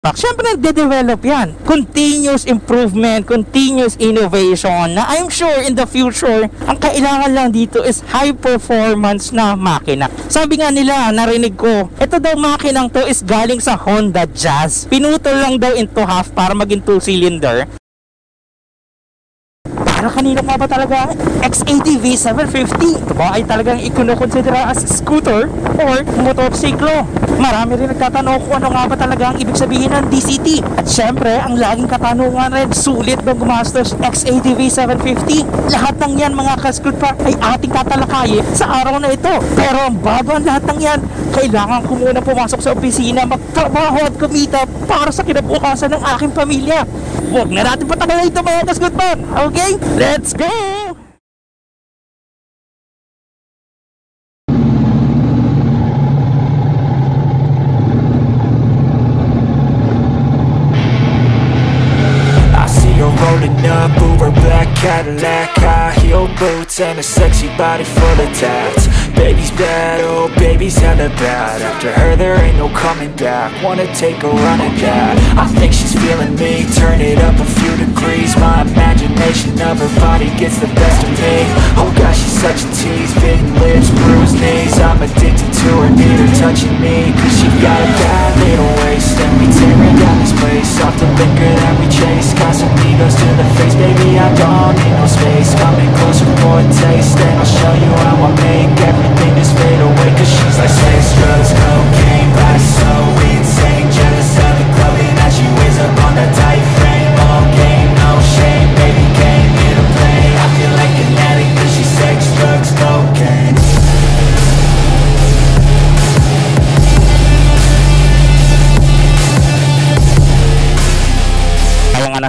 Siyempre nagde-develop yan. Continuous improvement, continuous innovation na I'm sure in the future, ang kailangan lang dito is high performance na makina. Sabi nga nila, narinig ko, ito daw makinang to is galing sa Honda Jazz. Pinutol lang daw into half para maging 2-cylinder. Para kanino pa ba talaga X80 V750? Ito ba ay talagang ikunokonsidera as scooter or motorsiklo? Marami rin nagtatanong kung ano nga ba talaga ang ibig sabihin ng DCT. At syempre, ang laging katanungan rin, sulit ba gumastos X80 V750? Lahat ng yan mga kaskud pa ay ating tatalakayin sa araw na ito. Pero ang bago ang lahat ng yan, kailangan ko muna pumasok sa opisina, magtrabaho at kumita para sa kinabukasan ng aking pamilya. Huwag na natin patagalin ito mga kaskud pa. Okay? Let's go! Rolling up, Uber black Cadillac, high heel boots and a sexy body full of tats. Baby's bad, oh baby's hella bad. After her there ain't no coming back. Wanna take a run at that. I think she's feeling me. Turn it up a few degrees. My imagination of her body gets the best of me. Oh gosh, she's such a tease. Bitten lips, bruised knees. I'm addicted to her, need her touching me. Cause she got a bad little waist. And we tearing down this place off the liquor that we chase. Casamigos to the face, baby, I don't need no space. Coming closer for a taste, and I'll show you how I make everything just fade away. Cause she's like sex, drugs, cocaine, body so insane. Jealous of the clothing that she wears up on that tight frame. All game, no shame, baby came here to play. I feel like an addict cause she's sex, drugs, cocaine.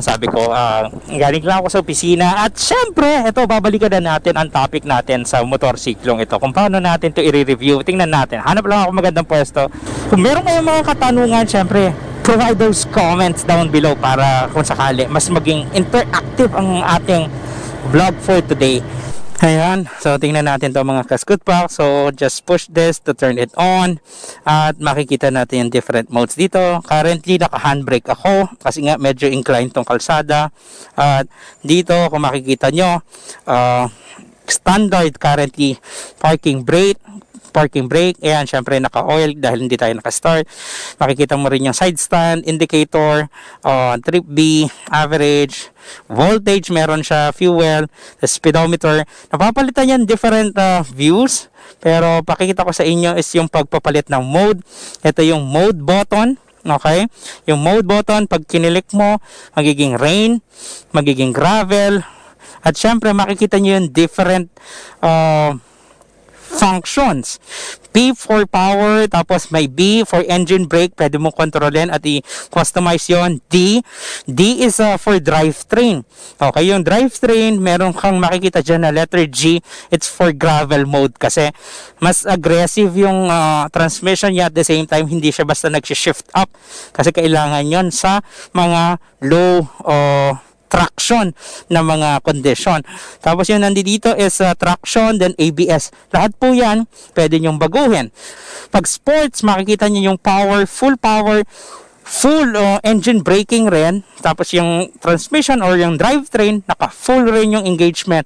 Sabi ko, galing lang ako sa opisina at syempre, ito, babalikan na natin ang topic natin sa motorsiklong ito. Kung paano natin ito i-review, tingnan natin. Hanap lang ako magandang pwesto. Kung meron kayong mga katanungan, syempre, provide those comments down below para kung sakali, mas maging interactive ang ating vlog for today. Ayan, so tingnan natin to mga kaskud pa. So just push this to turn it on at makikita natin yung different modes dito. Currently naka handbrake ako kasi nga medyo inclined tong kalsada. At dito kung makikita nyo, standard currently parking brake. Ayan, syempre naka-oil dahil hindi tayo naka-start. Makikita mo rin yung side stand, indicator, trip B, average, voltage, meron siya, fuel, the speedometer. Napapalitan yan different views. Pero pakikita ko sa inyo is yung pagpapalit ng mode. Ito yung mode button. Okay? Yung mode button, pag kinilik mo, magiging rain, magiging gravel. At syempre makikita nyo yung different functions. P for power, tapos may B for engine brake, pwede mong kontrolin at i-customize yon. D is for drivetrain. Okay, yung drivetrain, meron kang makikita dyan na letter G, it's for gravel mode kasi mas aggressive yung transmission niya, at the same time hindi siya basta nag-shift up kasi kailangan yon sa mga low traction na mga condition. Tapos yung nandito is traction, then ABS. Lahat po yan pwede nyong baguhin. Pag sports, makikita nyo yung power, full engine braking rin. Tapos yung transmission or yung drivetrain, naka full rin yung engagement.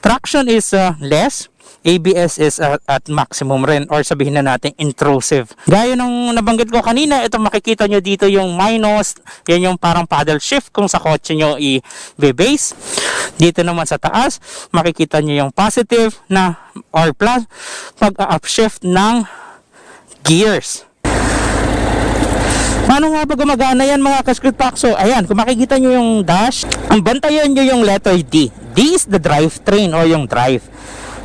Traction is less. ABS is at maximum rin, or sabihin na natin intrusive. Gaya nung nabanggit ko kanina, ito makikita nyo dito yung minus, yan yung parang paddle shift kung sa kotse nyo i-base. Dito naman sa taas, makikita nyo yung positive na or plus pag-upshift ng gears. Paano nga ba gumagana yan mga kaskud pack? So ayan, kung makikita nyo yung dash, ang bantayan nyo yung letter D. D is the drivetrain or yung drive.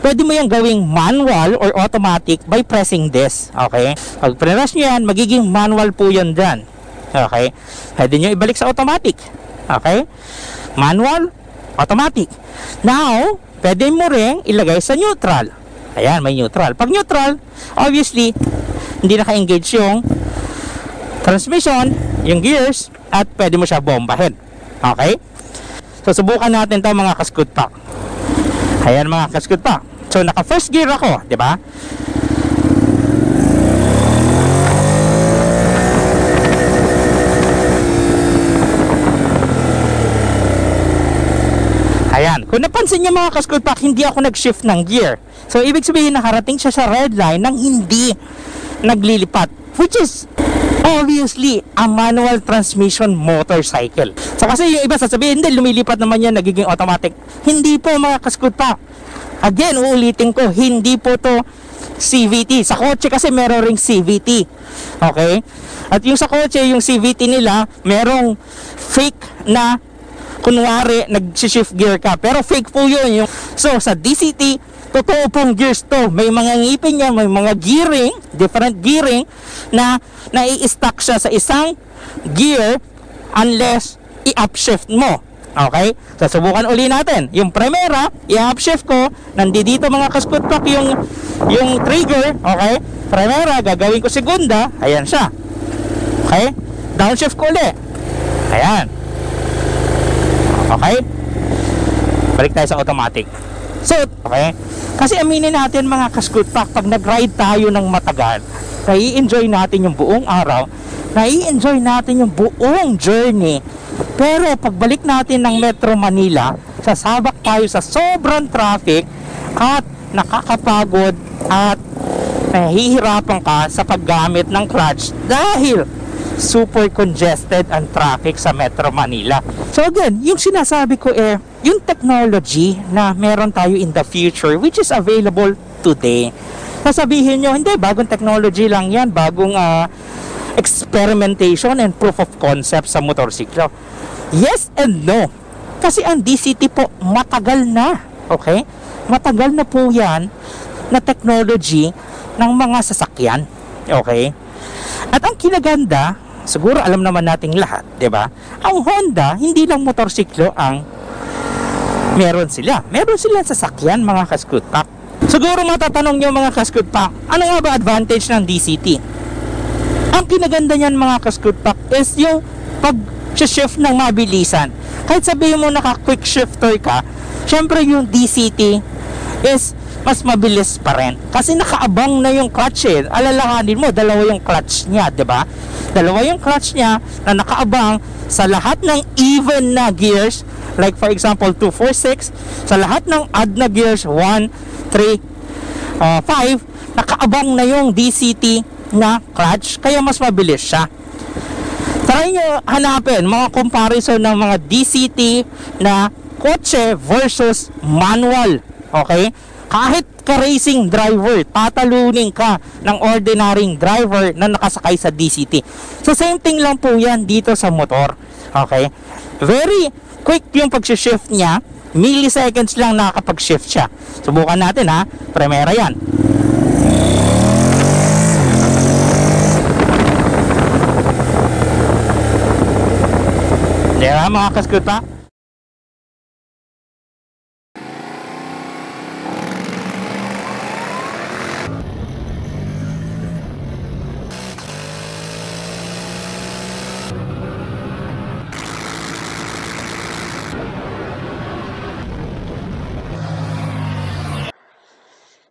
Pwede mo yung gawing manual or automatic by pressing this. Okay? Pag press nyo yan, magiging manual po yan dyan. Okay? Pwede nyo ibalik sa automatic. Okay? Manual, automatic. Now, pwede mo rin ilagay sa neutral. Ayan, may neutral. Pag neutral, obviously, hindi naka-engage yung transmission, yung gears, at pwede mo siya bombahin. Okay? So, subukan natin to mga kaskud pack. Ayan mga kaskud pack. So, naka first gear ako, di ba? Kung napansin niyo mga ka-School Pack, hindi ako nag-shift ng gear. So, ibig sabihin nakarating siya sa red line nang hindi naglilipat. Which is obviously a manual transmission motorcycle. So, kasi yung iba sasabihin, hindi, lumilipat naman yan, nagiging automatic. Hindi po mga ka-School Pack. Again, uulitin ko, hindi po to CVT. Sa kotse kasi meron ring CVT. Okay? At yung sa kotse, yung CVT nila, merong fake na kunwari nag-shift gear ka, pero fake po yun. So sa DCT, totoo pong gears to. May mga ngipin yan, may mga gearing, different gearing na nai-stack siya sa isang gear unless i-upshift mo. Okay? So subukan uli natin. Yung primera, i-upshift ko, nandito mga ka-School Pack yung trigger. Okay? Primera, gagawin ko segunda, ayan siya. Okay? Downshift ko uli. Ayan. Okay? Balik tayo sa automatic. So, okay? Kasi aminin natin mga ka-School Pack, pag nag-ride tayo ng matagal, nai-enjoy natin yung buong araw, nai-enjoy natin yung buong journey. Pero pagbalik natin ng Metro Manila, sasabak tayo sa sobrang traffic at nakakapagod at nahihirapan ka sa paggamit ng clutch dahil super congested ang traffic sa Metro Manila. So again, yung sinasabi ko yung technology na meron tayo in the future which is available today. Sasabihin nyo, hindi, bagong technology lang yan, bagong experimentation and proof of concept sa motorsiklo. Yes and no. Kasi ang DCT po, matagal na. Okay? Matagal na po yan na technology ng mga sasakyan. Okay? At ang kinaganda, siguro alam naman nating lahat, 'di ba? Ang Honda, hindi lang motorsiklo ang meron sila. Meron sila sasakyan, mga ka-School Pack. Siguro matatanong niyo mga ka-School Pack, ano nga ba advantage ng DCT? Ang kinaganda niyan mga ka-School Pack is yung pag-shift ng mabilisan. Kahit sabihin mo naka-quick shifter ka, syempre yung DCT is mas mabilis pa rin. Kasi nakaabang na yung clutch eh. Alalahanin mo, dalawa yung clutch niya, 'di ba? Dalawa yung clutch niya na nakaabang sa lahat ng even na gears. Like for example, 2, 4, 6. Sa lahat ng odd na gears, 1, 3, 5. Nakaabang na yung DCT na clutch. Kaya mas mabilis siya. Try nyo hanapin mga comparison ng mga DCT na kotse versus manual. Okay? Kahit ka-racing driver, tatalunin ka ng ordinary driver na nakasakay sa DCT. So same thing lang po yan dito sa motor. Okay? Very quick yung pag-shift niya. Milliseconds lang nakakapag-shift siya. Subukan natin ha. Primera yan. Diba mga ka-School Pack?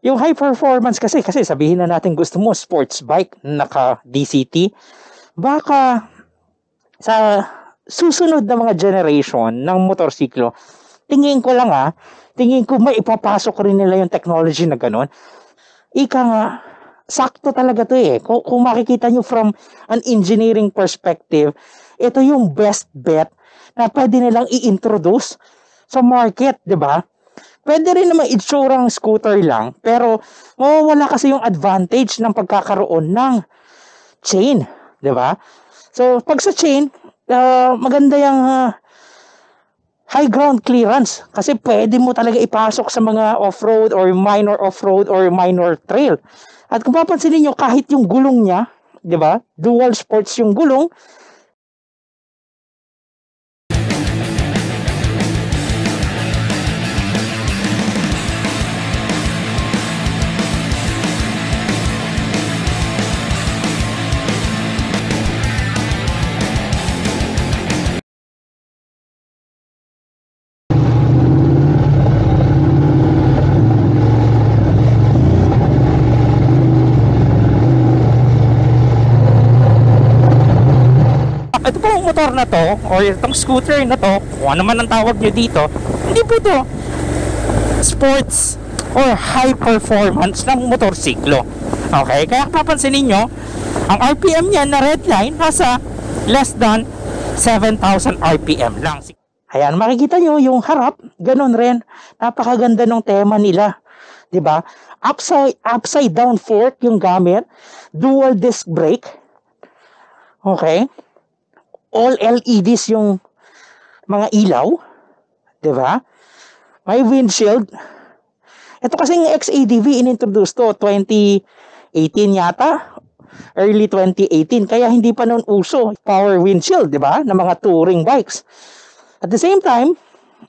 Yung high performance kasi sabihin na natin gusto mo sports bike naka DCT, baka sa susunod na mga generation ng motorsiklo, tingin ko may ipapasok rin nila yung technology na gano'n. Ika nga, sakto talaga to eh. Kung makikita nyo from an engineering perspective, ito yung best bet na pwede nilang i-introduce sa market, di ba? Pwede rin naman itsurang scooter lang, pero mawawala kasi yung advantage ng pagkakaroon ng chain, di ba? So, pag sa chain, maganda yung high ground clearance kasi pwede mo talaga ipasok sa mga off-road or minor trail. At kung papansinin nyo, kahit yung gulong niya, di ba? Dual sports yung gulong. Ito pong motor na to, or itong scooter na to, kung ano man ang tawag nyo dito, hindi po to sports or high performance ng motorsiklo. Okay, kaya papansin niyo ang RPM niya na red line nasa less than 7,000 RPM lang. Ayan, makikita nyo yung harap, ganun rin. Napakaganda ng tema nila. 'Di ba? Upside down fork yung gamit, dual disc brake. Okay? All LEDs yung mga ilaw, 'di ba? May windshield. Ito kasing XADV inintroduce to 2018 yata, early 2018, kaya hindi pa noon uso power windshield, 'di ba? Ng mga touring bikes. At the same time,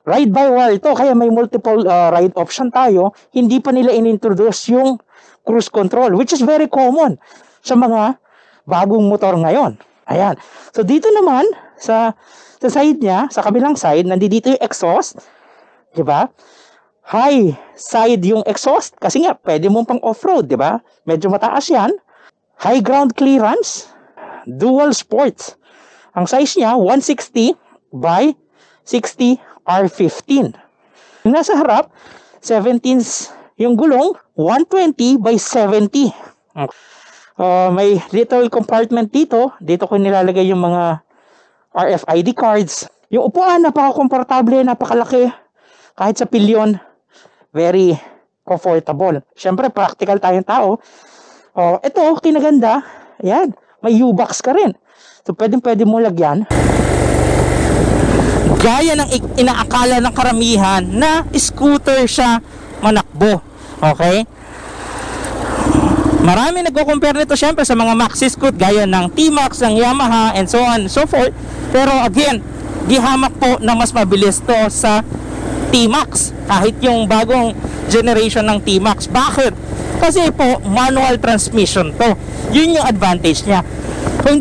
ride by wire to, kaya may multiple ride option tayo. Hindi pa nila inintroduce yung cruise control, which is very common sa mga bagong motor ngayon. Ayan. So dito naman sa side niya, sa kabilang side, nandito yung exhaust, 'di ba? High side yung exhaust kasi nga pwede mo pang off-road, 'di ba? Medyo mataas 'yan. High ground clearance, dual sports. Ang size niya 160 by 60 R15. Yung nasa harap 17 yung gulong, 120 by 70. May little compartment dito. Dito ko nilalagay yung mga RFID cards. Yung upuan, napaka-komportable, napakalaki. Kahit sa pilyon, very comfortable. Siyempre, practical tayong tao. Ito, kinaganda. Ayan, may U-box ka rin. So, pwede mo lagyan. Gaya ng inaakala ng karamihan na scooter siya manakbo. Okay? Marami nagko-compare nito syempre sa mga maxi scoot gaya ng T-Max, ng Yamaha, and so on and so forth. Pero again, gihamak po na mas mabilis to sa T-Max. Kahit yung bagong generation ng T-Max. Bakit? Kasi po, manual transmission to. Yun yung advantage niya. Kung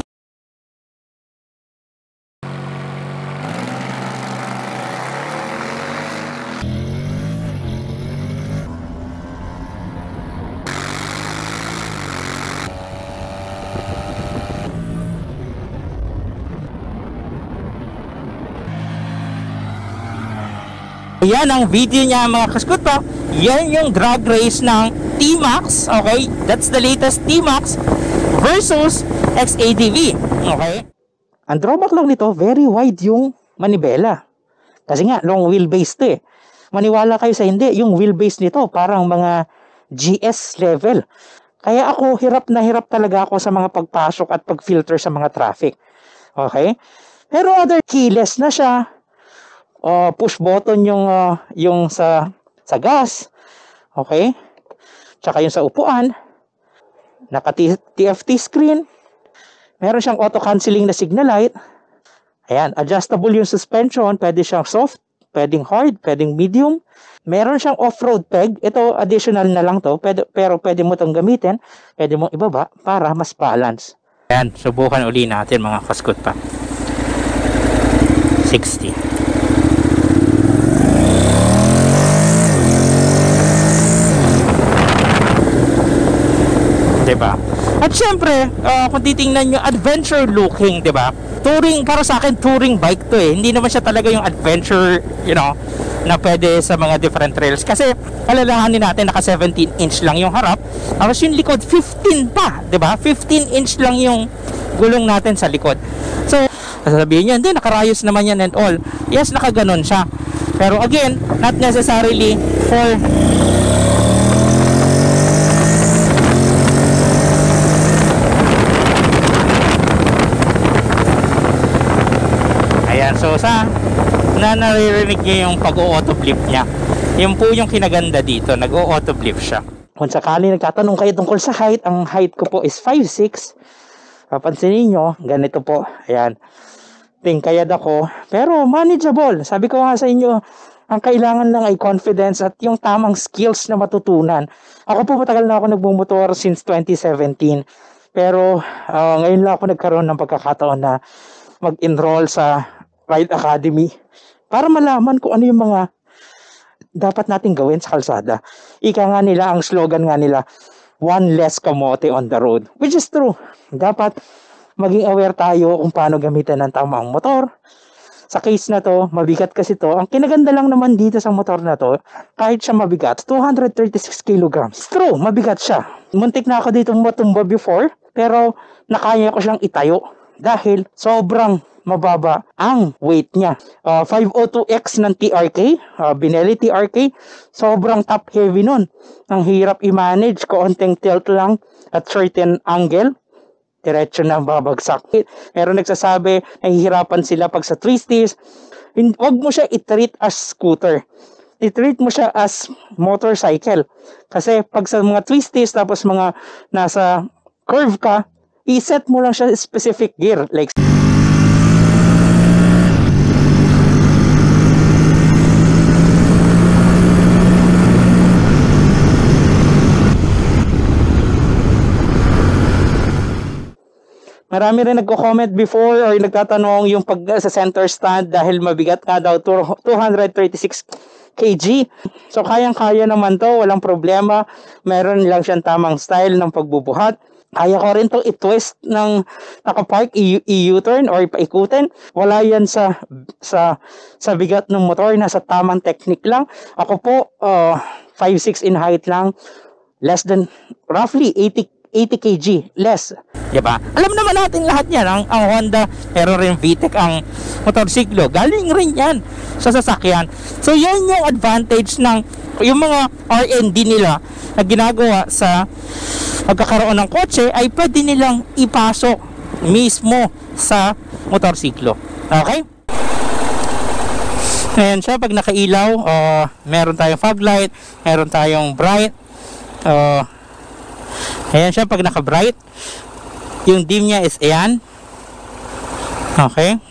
yan ang video niya mga kaskuto. Yan yung drag race ng T-Max. Okay, that's the latest T-Max versus XADV. Okay, ang drawback lang nito, very wide yung manibela. Kasi nga long wheelbase to eh. Maniwala kayo sa hindi, yung wheelbase nito parang mga GS level. Kaya ako hirap na hirap talaga ako sa mga pagpasok at pagfilter sa mga traffic. Okay, pero other keyless na siya. Push button yung sa gas. Okay? Tsaka yung sa upuan. Naka TFT screen. Meron siyang auto cancelling na signal light. Ayan, adjustable yung suspension, pwede siyang soft, pwedeng hard, pwedeng medium. Meron siyang off-road peg. Ito additional na lang to, pero pwede mo tong gamitin, pwede mong ibaba para mas balance. Ayan, subukan uli natin mga kaskut pa. 60. Diba? At syempre, kung titingnan nyo, adventure looking, diba? Touring, para sa akin, touring bike to eh. Hindi naman siya talaga yung adventure, you know, na pwede sa mga different trails. Kasi, alalahanin natin, naka 17 inch lang yung harap. Tapos yung likod, 15 pa, diba? 15 inch lang yung gulong natin sa likod. So, sasabihin nyo, hindi, nakarayos naman yan and all. Yes, nakaganon siya. Pero again, not necessarily for so sa naririnig niyo yung pag-o-auto flip niya. Yun po yung kinaganda dito, nag-o-auto flip siya. Kung sakali nagtatanong kayo tungkol sa height, ang height ko po is 5'6". Papansinin niyo, ganito po. Ayan. Tingkayad ako, pero manageable. Sabi ko nga sa inyo, ang kailangan lang ay confidence at yung tamang skills na matutunan. Ako po matagal na ako nagmumotor since 2017. Pero ngayon lang ako nagkaroon ng pagkakataon na mag-enroll sa Ride Academy para malaman kung ano yung mga dapat nating gawin sa kalsada. Ika nga nila, ang slogan nga nila, one less kamote on the road, which is true. Dapat maging aware tayo kung paano gamitin ng tamang motor sa case na to, mabigat kasi to. Ang kinaganda lang naman dito sa motor na to, kahit siya mabigat, 236 kilograms. True, mabigat siya. Muntik na ako dito matumba before, pero nakaya ko siyang itayo dahil sobrang mababa ang weight niya. 502X ng TRK, Benelli TRK, sobrang top heavy nun. Ang hirap i-manage, konting tilt lang at certain angle, diretso na babagsak. Meron nagsasabi, nahihirapan sila pag sa twisties. Huwag mo siya i-treat as scooter. I-treat mo siya as motorcycle. Kasi pag sa mga twisties, tapos mga nasa curve ka, i-set mo lang siya specific gear. Like, marami rin nagko-comment before or nagtatanong yung pag sa center stand dahil mabigat nga daw 236 kg. So kayang-kaya naman to, walang problema. Meron lang siyang tamang style ng pagbubuhat. Kaya ko rin to i-twist ng nakapark, i-U-turn or paikutin. Wala yan sa bigat ng motor, nasa tamang technique lang. Ako po 5'6" in height lang, less than roughly 80 kg less. Diba? Alam naman natin lahat yan. Ang Honda, pero rin VTEC ang motorsiklo. Galing rin yan sa sasakyan. So yan yung advantage ng yung mga R&D nila na ginagawa sa pagkakaroon ng kotse ay pwede nilang ipasok mismo sa motorsiklo. Okay? Ayan siya, pag nakailaw, meron tayong fog light, meron tayong bright, ayan siya, pag naka-bright, yung dim niya is ayan. Okay.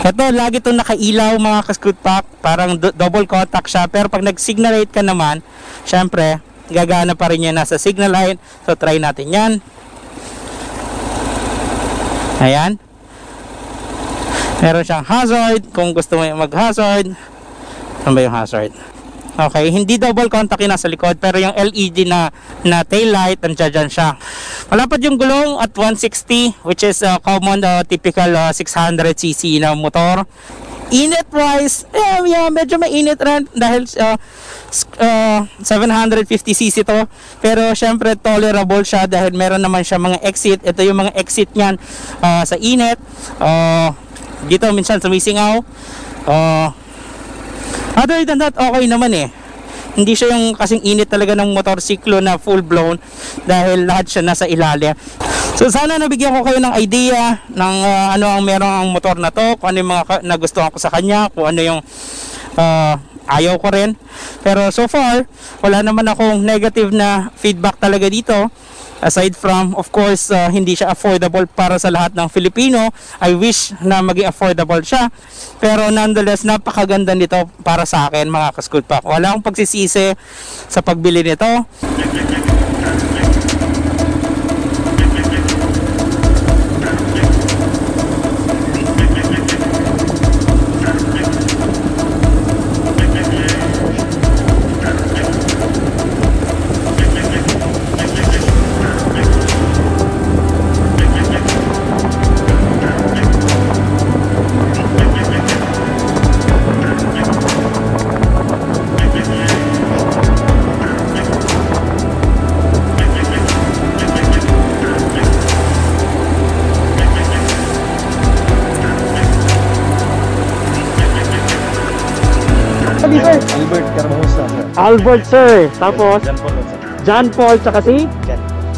Ito, lagi itong nakailaw mga ka-scoot pack. Parang double contact siya. Pero pag nag-signal light ka naman, syempre, gagana pa rin yan nasa signal light. So, try natin yan. Ayan. Meron siyang hazard. Kung gusto mo mag-hazard. Saan ba yung hazard? Okay, hindi double contact yung nasa likod, pero yung LED na tail light, nandiyan siya. Malapad yung gulong at 160, which is common, typical 600cc na motor. Init wise, medyo mainit rin dahil 750cc to. Pero syempre tolerable siya dahil meron naman siya mga exit. Ito yung mga exit niyan sa init. Dito minsan sumisingaw. Other than that, okay naman eh. Hindi siya yung kasing init talaga ng motorsiklo na full blown dahil lahat siya nasa ilalim. So sana nabigyan ko kayo ng idea ng ano ang meron ang motor na to, kung ano yung mga nagustuhan ko sa kanya, kung ano yung ayaw ko rin. Pero so far, wala naman akong negative na feedback talaga dito. Aside from, of course, hindi siya affordable para sa lahat ng Filipino. I wish na maging affordable siya. Pero nonetheless, napakaganda nito para sa akin, mga ka-scoot pack. Wala akong pagsisisi sa pagbili nito. Albert Carmosa, sir. Albert, sir. Tapos, John Paul, sir. John Paul, tsaka si?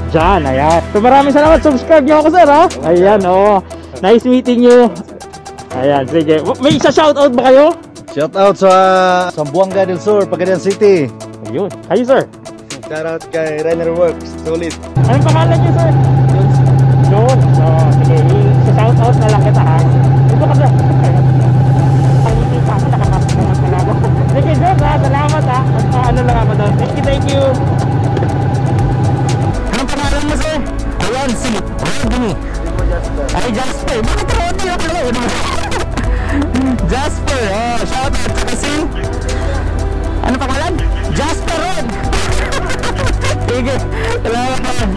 John, ayan. So maraming salamat. Subscribe niyo ako, sir, ha? Ayan, oh. Nice meeting you. Ayan, sige. May isa shoutout ba kayo? Shout out sa Zamboanga del Sur, Pagadian City. Ayun. Kayo, sir? Shout out kay Rainer Works, solid. Anong pangalan niyo, sir? John. So, sige. I-shoutout na lang kita, ha? Ito ka, sir. Pangiti pa ako, nakapasok naman salamat. Sige, John, ha? Salamat, ha? Ano lang ako doon. Thank you. Anong pangalan mo, sir? Ayan, si Rodney. Ay, Jasper. Bakit Rodney ako lang? Jasper. Oh, shoutout sa kasi. Ano pangalan? Jasper Rod. Sige. Salamat.